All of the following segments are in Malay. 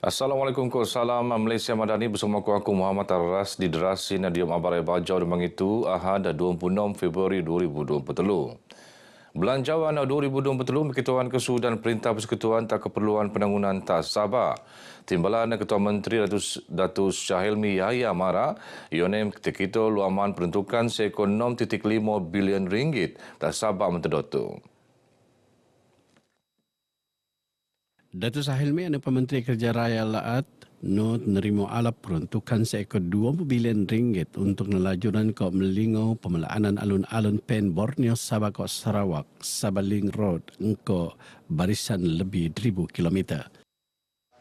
Assalamualaikum, salam Malaysia Madani bersama aku Muhammad Arras di Derasi Nadium Abarai Bajau Demang itu Ahad 26 Februari 2023. Belanjawan 2023 Perketuan Kesudahan Perintah Persekutuan tak keperluan penangguhan tak sabar. Timbalan Ketua Menteri Datuk Syahilmi Yahya Mara, Yonem ketika luaman peruntukan seekor 6.5 bilion ringgit tak sabar menterdotu. Datuk Syahilmi adalah Pementeri Kerja Raya Laat menerima alap peruntukan seekor 20 bilion ringgit untuk nelajuran ke melingau pemelaanan alun-alun Pen Borneo Sabah ke Sarawak, Sabaling Road ke barisan lebih 1,000 kilometer.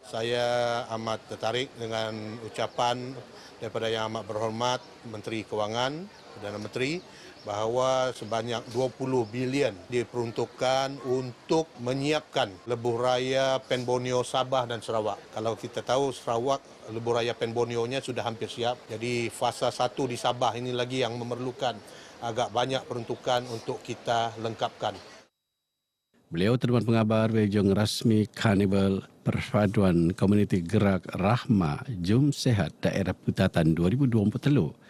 Saya amat tertarik dengan ucapan daripada Yang Amat Berhormat Menteri Kewangan, Perdana Menteri, bahawa sebanyak 20 bilion diperuntukkan untuk menyiapkan lebuh raya Pen Borneo Sabah dan Sarawak. Kalau kita tahu Sarawak, lebuh raya Pen Borneo-nya sudah hampir siap. Jadi fasa 1 di Sabah ini lagi yang memerlukan agak banyak peruntukan untuk kita lengkapkan. Beliau terima pengabar Wejong Rasmi Karnival Perpaduan Komuniti Gerak Rahma Jom Sehat Daerah Putatan 2023.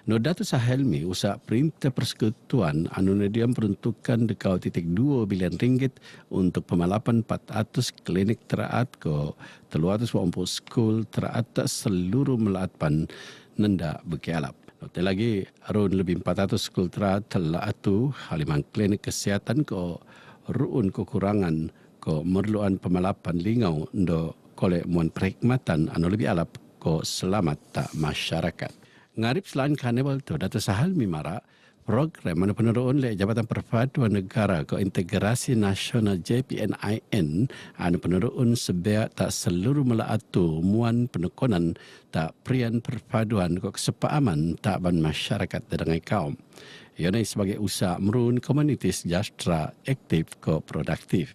No Datuk Syahilmi usaha Perintah Persekutuan anunadiam peruntukan dekau 2 bilion ringgit untuk pemalapan 400 klinik teraat ke 380 skul teraat seluruh Melatan nenda Bekialap. Note lagi arun lebih 400 skul teraat telah atu haliman klinik kesihatan ke ruun kekurangan ke merluan pemalapan lingau ndo kolek muan perkhidmatan anu lebih alap ke selamat tak masyarakat. Ngarip selain karnival tu Datuk Syahilmi Mara program mana peneroon le Jabatan Perpaduan Negara ke Integrasi Nasional JPNIN anu peneroon sebiak tak seluruh melaatu muan penekanan tak prian perpaduan ke kesepakaman tak ban masyarakat dengan kaum. Ia sebagai usaha merun komuniti sejahtera aktif ke produktif.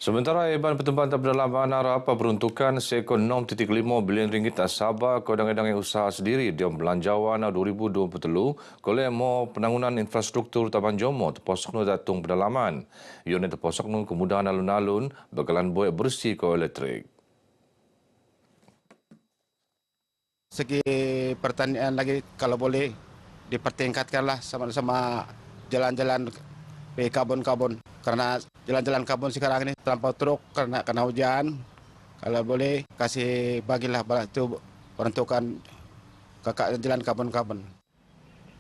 Sementara Iban Pertumpahan Pendalaman harap peruntukan seekor 6.5 bilion ringgit tak sabar ke dang-dang usaha sendiri di belanjawan 2023 oleh Mo Penangguhan Infrastruktur Taban Jomo terposok datung pendalaman. Ione terposok kemudahan alun-alun bakalan buat bersih ke elektrik. Segi pertanian lagi kalau boleh dipertingkatkanlah sama-sama jalan-jalan kabun-kabun. Karena jalan-jalan kabun sekarang ini terlampau teruk karena hujan. Kalau boleh kasih bagilah itu peruntukan ke jalan kabun-kabun.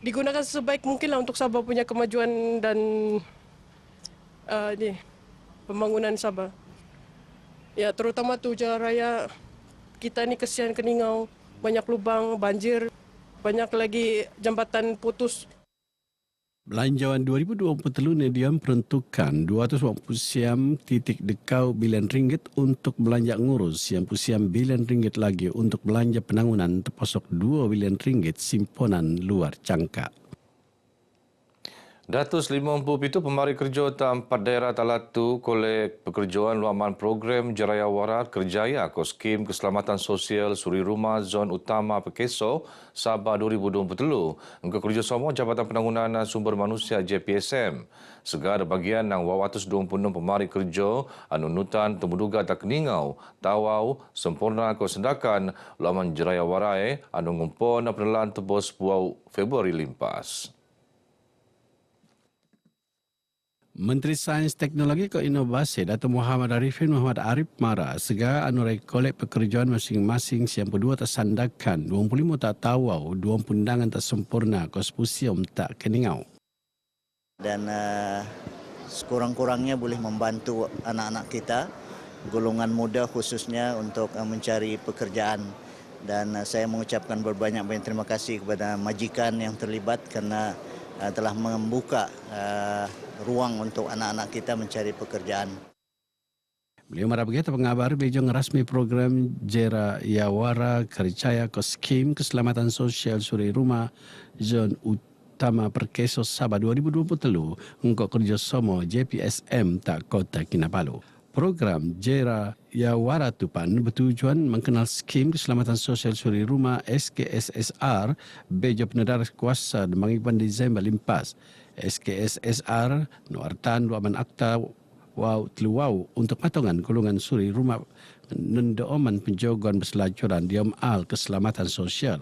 Digunakan sebaik mungkinlah untuk Sabah punya kemajuan dan pembangunan Sabah. Ya terutama tu jalan raya kita ni kesian Keningau, banyak lubang, banjir, banyak lagi jambatan putus. Belanjawan 2023 Nediam peruntukan 280 bilion ringgit untuk belanja ngurus, 90 bilion ringgit lagi untuk belanja penangguhan terposok 2 bilion ringgit simponan luar cangkak. 250 itu pemari kerja tempat daerah talatu kolek pekerjaan luaman program Jeraya Warat Kerjaya ko skim keselamatan sosial Suri Rumah Zon Utama Pekeso Sabah 2023 engkau kerjasama Jabatan Penangguhan Sumber Manusia JPSM segala bagian yang 226 pemari kerja anunutan temuduga tak keningau tawau sempurna ko sendakan luaman Jeraya Warai anu ngumpon penelan tebos buau Februari limpas. Menteri Sains Teknologi ke Inovasi Datuk Muhammad Arifin Muhammad Arif Mara segala anurai kolek pekerjaan masing-masing siang berdua tersandakan 25 tak tawau 20 undangan tak sempurna kospusium tak keningau. Dan sekurang-kurangnya boleh membantu anak-anak kita golongan muda khususnya untuk mencari pekerjaan. Dan saya mengucapkan berbanyak-banyak terima kasih kepada majikan yang terlibat kerana telah membuka ruang untuk anak-anak kita mencari pekerjaan. Beliau marah begitu pengabar Bejong rasmi program Jera Yawara Kerjaya ke skim keselamatan sosial Suri Rumah Zon Utama Perkeso Sabah 2023 untuk kerjasama JPSM tak Kota Kinabalu. Program Jera Yawara Tupan bertujuan mengenal skim keselamatan sosial Suri Rumah SKSSR bejo penedara kuasa mengiban Disember limpas. SKSSR Nuartan Luaman Akta Wow Teluwau untuk patongan golongan Suri Rumah nendoman penjogon berselajuran diam al keselamatan sosial.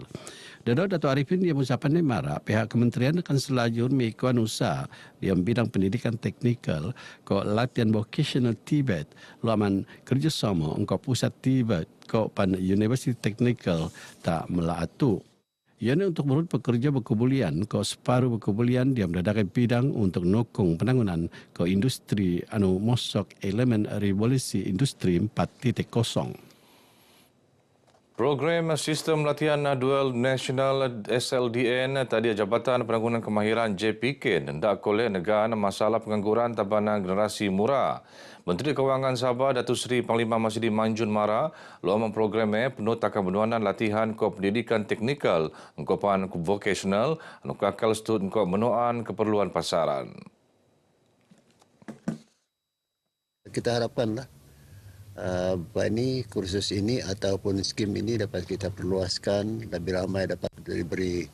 Dato' Arifin dia mengucapkan mara pihak kementerian akan selajur mengikuan usaha di bidang pendidikan teknikal ko latihan vocational Tibet luaman kerjasama engkau pusat Tibet ko pan University Technical tak melaatu. Ianya untuk menurut pekerja berkebulian ko separuh berkebulian dia mendadak bidang untuk nokong penanganan ko industri mosok elemen revolusi industri 4.0. Program Sistem Latihan Dual Nasional SLDN tadi Jabatan Penanggulangan Kemahiran JPK hendak kolek negara masalah pengangguran tabanan generasi muda. Menteri Kewangan Sabah Datuk Seri Panglima Masidi Manjun Mara luaman program penuh takkan benuanan latihan ko pendidikan teknikal engkopan vocational akal stud engkau menuan keperluan pasaran. Kita harapkanlah ini kursus ini ataupun skim ini dapat kita perluaskan, lebih ramai dapat diberi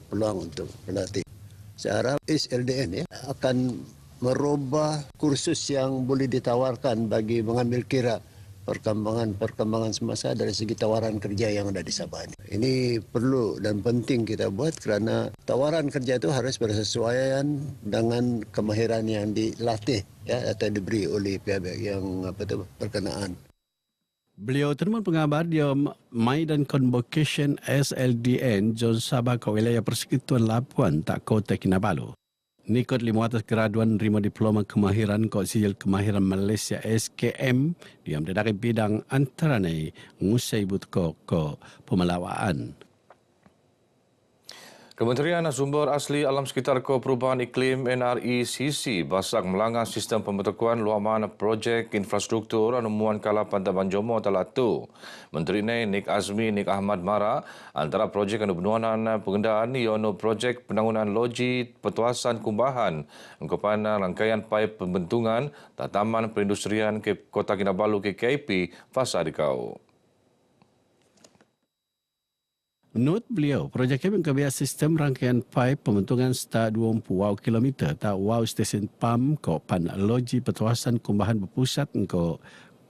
peluang untuk berlatih. Saya harap SLDN akan merubah kursus yang boleh ditawarkan bagi mengambil kira perkembangan semasa dari segi tawaran kerja yang ada di Sabah ini. Ini perlu dan penting kita buat kerana tawaran kerja itu harus bersesuaian dengan kemahiran yang dilatih atau diberi oleh pihak yang berkenaan. Beliau terima pengabar dia Maidan Convocation SLDN John Sabah ke wilayah Persekutuan Labuan tak Kota Kinabalu. Nikot 500 graduan nerima diploma kemahiran ko sijil kemahiran Malaysia SKM dia mendadak bidang antaranya ngusai butko ko pemelawaan. Kementerian Sumber Asli Alam Sekitar Ko Perubahan Iklim NRECC basak melanggar sistem pembentukan luaman projek infrastruktur Muan Kalapan Taban Jomo Talatu. Menteri Nik Azmi Nik Ahmad Mara antara projek penuanan pengendaan iono projek penangunan loji petuasan kumbahan engkopan rangkaian paip pembentungan Taman Perindustrian Kota Kinabalu KKIP fasa dikau. Menurut beliau, projek ini mengkabiat sistem rangkaian paip pembentungan seta 20 kilometer tak stesen PAM ko pan loji petuasan kumbahan berpusat ko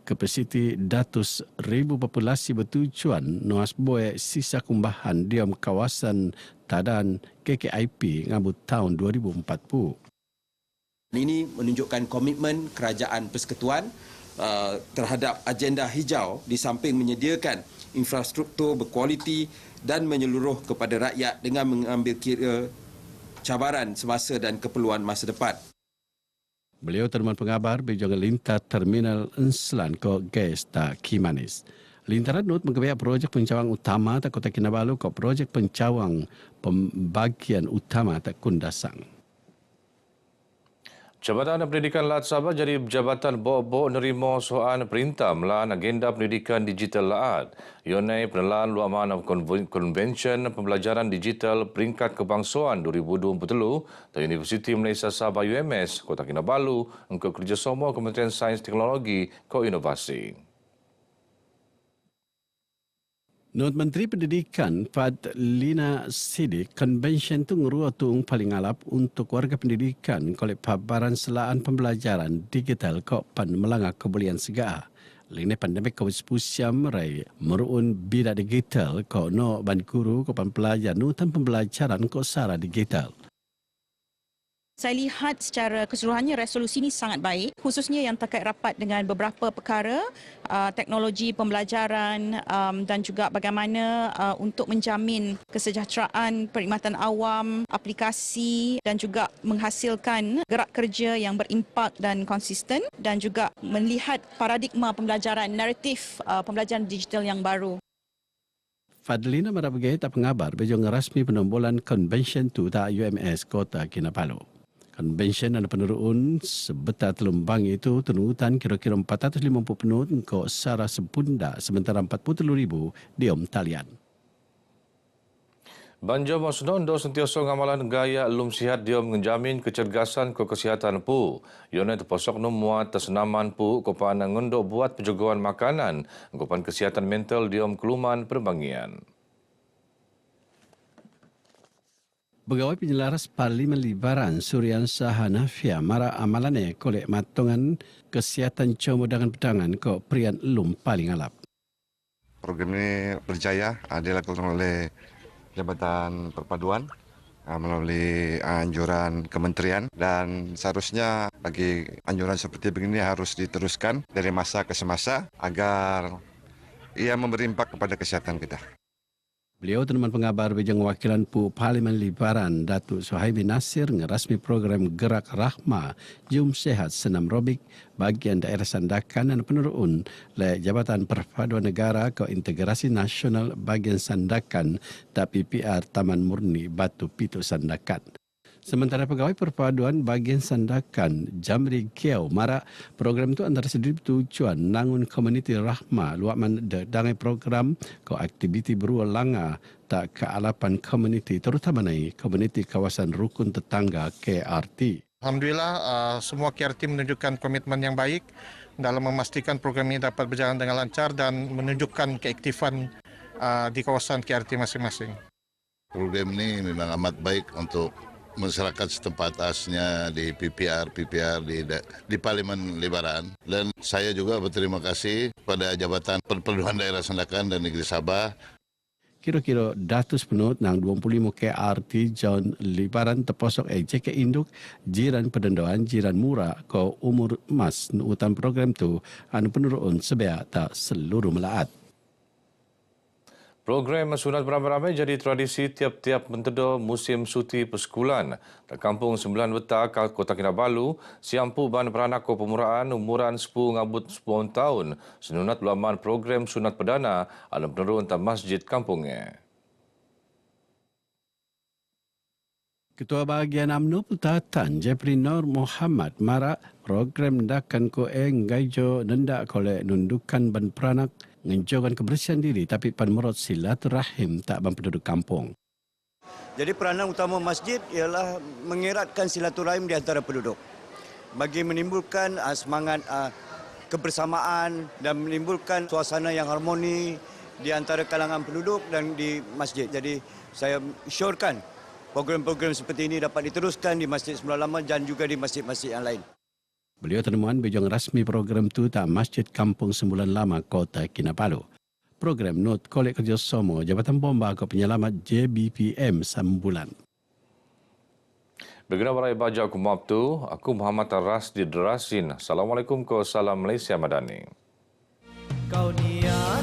kapasiti datus ribu populasi bertujuan nuas boe sisa kumbahan diam kawasan tadan KKIP ngabut tahun 2040. Ini menunjukkan komitmen kerajaan persekutuan terhadap agenda hijau di samping menyediakan infrastruktur berkualiti dan menyeluruh kepada rakyat dengan mengambil kira cabaran semasa dan keperluan masa depan. Beliau terima pengabar berjangan lintas terminal Enslan ke gas tak Kimanis. Lintaran Nut mengkabiat projek pencawang utama tak Kota Kinabalu ke projek pencawang pembagian utama tak Kundasang. Jabatan Pendidikan Lat Sabah jadi Jabatan Bok-Bok nerima soalan perintah melan agenda pendidikan digital Laat. Yonai penelan luaman Konvensyen Pembelajaran Digital Peringkat Kebangsaan 2023 dari Universiti Malaysia Sabah UMS, Kota Kinabalu untuk kerjasama Kementerian Sains Teknologi ko Inovasi. Menurut Menteri Pendidikan Fadlina Siddiq, konvensyen itu ngeruatung paling alap untuk warga pendidikan kolek pabaran selaan pembelajaran digital kok pan melanggar kebulian segala. Lini pandemik COVID-19 merai meruun bida digital kok no ban guru kok pan pelajar nutan pembelajaran kok sara digital. Saya lihat secara keseluruhannya resolusi ini sangat baik, khususnya yang terkait rapat dengan beberapa perkara, teknologi pembelajaran dan juga bagaimana untuk menjamin kesejahteraan perkhidmatan awam, aplikasi dan juga menghasilkan gerak kerja yang berimpak dan konsisten dan juga melihat paradigma pembelajaran, naratif pembelajaran digital yang baru. Fadlina Marabagai tak pengabar bejong rasmi penombolan konvensyen tu tak UMS Kota Kinabalu. Konvensyen dan penerun sebetar telumbang itu tenutan kira-kira 450 penut ke sara sepunda sementara 43,000 diom talian. Banjo Masnondo sentiasa ngamalan gaya lum sihat dia menjamin kecergasan ke kesihatan pu. Yona terposok muat tersenaman pu kopan ngendok buat penjagaan makanan, kopan kesihatan mental dia keluman perbangian. Pegawai penyelaras Parlimen Libaran Surian Sahanafia mara amalane kolek matongan kesihatan comodangan pedangan ko prian lum paling alap. Program ini berjaya dilakukan oleh Jabatan Perpaduan melalui anjuran kementerian dan seharusnya bagi anjuran seperti begini harus diteruskan dari masa ke semasa agar ia memberi impak kepada kesehatan kita. Beliau teman pengabar bejang wakilan Pu Parlimen Libaran Datuk Suhaimi Nasir ngerasmi program Gerak Rahma Jum Sehat Senam Robik bagian daerah Sandakan dan penurun le Jabatan Perpaduan Negara ke Integrasi Nasional bagian Sandakan dan PPR Taman Murni Batu Pitu Sandakan. Sementara pegawai perpaduan bagian Sandakan Jamri Kiau mara program itu antara sedih tujuan nangun komuniti rahma luaman dangai program ko aktiviti berulang langa tak kealapan komuniti terutama nai komuniti kawasan rukun tetangga KRT. Alhamdulillah semua KRT menunjukkan komitmen yang baik dalam memastikan program ini dapat berjalan dengan lancar dan menunjukkan keaktifan di kawasan KRT masing-masing. Program ini memang amat baik untuk masyarakat setempat asnya di PPR di Parlimen Libaran. Dan saya juga berterima kasih pada Jabatan Perpaduan Daerah Sandakan dan Negeri Sabah. Kira-kira datus penut nang 25 KRT John Libaran terposok JK Induk jiran pedendoan jiran murah ko umur emas utan program tu anu penurun sebaya tak seluruh melaat. Program sunat beramai-ramai jadi tradisi tiap-tiap mentedo musim suti persekulan. Di Kampung 9 Wetak, Kota Kinabalu, siampu ban beranak ko pemuraan umuran 10 ngabut 10 tahun. Senunat laman program sunat perdana alam penurun tak masjid kampungnya. Ketua Bahagian UMNO Putatan Jeffrey Nur Muhammad mara program ndakan ko gaijo nendak kole nundukan ban peranak menjauhkan kebersihan diri tapi penmerot silaturahim tak penduduk kampung. Jadi peranan utama masjid ialah mengeratkan silaturahim di antara penduduk. Bagi menimbulkan semangat kebersamaan dan menimbulkan suasana yang harmoni di antara kalangan penduduk dan di masjid. Jadi saya syorkan program-program seperti ini dapat diteruskan di Masjid Sembilan Lama dan juga di masjid-masjid yang lain. Beliau temuan bejong rasmi program tu tak Masjid Kampung Sembulan Lama Kota Kinabalu. Program Not Kolek Kerjasama Jabatan Bomba ke Penyelamat JBPM Sambulan. Begina warai baca aku maaf tu, aku Muhammad Rasdi Derasin. Assalamualaikum ko salam Malaysia Madani. Kau niat